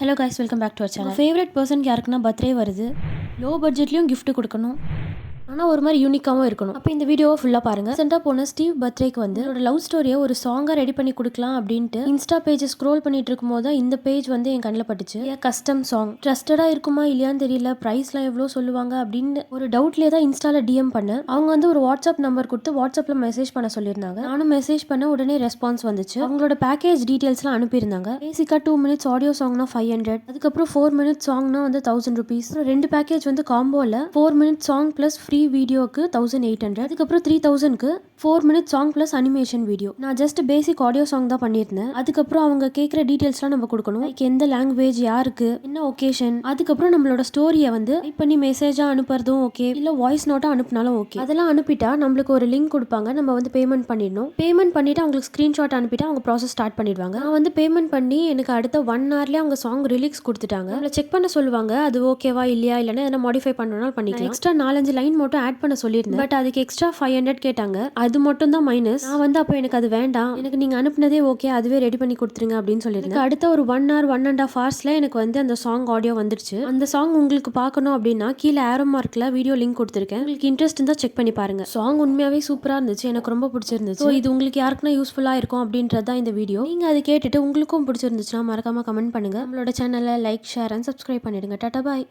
Hello guys, welcome back to our channel. Favourite person யாருக்குன்னா birthday வருது. Low பட்ஜெட்லேயும் gift கொடுக்கணும், ஆனால் ஒரு மாதிரி யூனிக்காகவும் இருக்கணும். அப்போ இந்த வீடியோவை ஃபுல்லாக பாருங்கள். ரீசெண்டாக போன ஸ்டீவ் பர்த்டேக்கு வந்து என்னோட லவ் ஸ்டோரியை ஒரு சாங்காக ரெடி பண்ணி கொடுக்கலாம் அப்படின்ட்டு இன்ஸ்டா பேஜை ஸ்க்ரோல் பண்ணிட்டு இருக்கும்போது தான் இந்த பேஜ் வந்து என் கண்ணில் பட்டுச்சு. கஸ்டம் சாங் ட்ரஸ்டடாக இருக்குமா இல்லையான்னு தெரியல, ப்ரைஸ்லாம் எவ்வளோ சொல்லுவாங்க அப்படின்னு ஒரு டவுட்லேயே தான் இன்ஸ்டாவில் டிஎம் பண்ணேன். அவங்க வந்து ஒரு வாட்ஸ்அப் நம்பர் கொடுத்து வாட்ஸ்அப்பில் மெசேஜ் பண்ண சொல்லியிருந்தாங்க. நானும் மெசேஜ் பண்ண உடனே ரெஸ்பான்ஸ் வந்துச்சு. அவங்களோட பேக்கேஜ் டீட்டெயில்ஸ்லாம் அனுப்பியிருந்தாங்க. பேசிக்காக 2 minutes ஆடியோ சாங்னா 500, அதுக்கப்புறம் 4 minutes சாங்னா வந்து 1000 rupees. 2 பேக்கேஜ் வந்து காம்போவில் 4 minutes சாங் ப்ளஸ் ஃப்ரீ வீடியோக்கு 1800, அதுக்கப்புறம் 3000க்கு 4 minutes song plus animation video. நான் ஜஸ்ட் பேசிக் ஆடியோ சாங் தான் பண்ணியிருந்தேன். அதுக்கப்புறம் அவங்க கேட்குற டீட்டெயில்ஸ்லாம் நம்ம கொடுக்கணும். லைக் எந்த லாங்குவேஜ், யாருக்கு, என்ன ஒகேஷன், அதுக்கப்புறம் நம்மளோட ஸ்டோரியை வந்து டைப் பண்ணி மெசேஜாக அனுப்புறதும் ஓகே, இல்லை வாய்ஸ் நோட்டாக அனுப்பினாலும் ஓகே. அதெல்லாம் அனுப்பிட்டா நம்மளுக்கு ஒரு லிங்க் கொடுப்பாங்க. நம்ம வந்து பேமெண்ட் பண்ணிடணும். பேமெண்ட் பண்ணிட்டு அவங்களுக்கு ஸ்க்ரீன்ஷாட் அனுப்பிட்டு அவங்க ப்ராசஸ் ஸ்டார்ட் பண்ணிடுவாங்க. நான் வந்து பேமெண்ட் பண்ணி எனக்கு அடுத்த 1 hourலேயே அவங்க சாங் ரிலீக்ஸ் கொடுத்துட்டாங்க. நம்மளை செக் பண்ண சொல்லுவாங்க, அது ஓகேவா இல்லையா, இல்லைன்னா எதனா மாடிஃபை பண்ணணும்னாலும் பண்ணிக்கலாம். எக்ஸ்ட்ரா 4-5 லைன் மட்டும் ஆட் பண்ண சொல்லியிருந்தேன். பட் அதுக்கு எக்ஸ்ட்ரா 500 கேட்டாங்க. அது மட்டும் தான் மைனஸ். நான் வந்து அப்போ எனக்கு அது வேண்டாம், எனக்கு நீங்கள் அனுப்புனதே ஓகே, அதுவே ரெடி பண்ணி கொடுத்துருங்க அப்படின்னு சொல்லியிருந்தேன். அடுத்த ஒரு 1 hour 1.5 hours எனக்கு வந்து அந்த சாங் ஆடியோ வந்துருச்சு. அந்த சாங் உங்களுக்கு பார்க்கணும் அப்படின்னா கீழே ஆரோ மார்க்கில் வீடியோ லிங்க் கொடுத்துருக்கேன். உங்களுக்கு இன்ட்ரெஸ்ட் இருந்தால் செக் பண்ணி பாருங்க. சாங் உண்மையாகவே சூப்பராக இருந்துச்சு, எனக்கு ரொம்ப பிடிச்சிருந்துச்சு. ஸோ இது உங்களுக்கு யாருக்குன்னா யூஸ்ஃபுல்லாக இருக்கும் அப்படின்றது தான் இந்த வீடியோ. நீங்கள் அதை கேட்டுட்டு உங்களுக்கும் பிடிச்சிருந்துச்சுன்னா மறக்காம கமெண்ட் பண்ணுங்க. நம்மளோட சேனலை லைக், ஷேர் அண்ட் சப்ஸ்கிரைப் பண்ணிடுங்க. டாடா பாய்.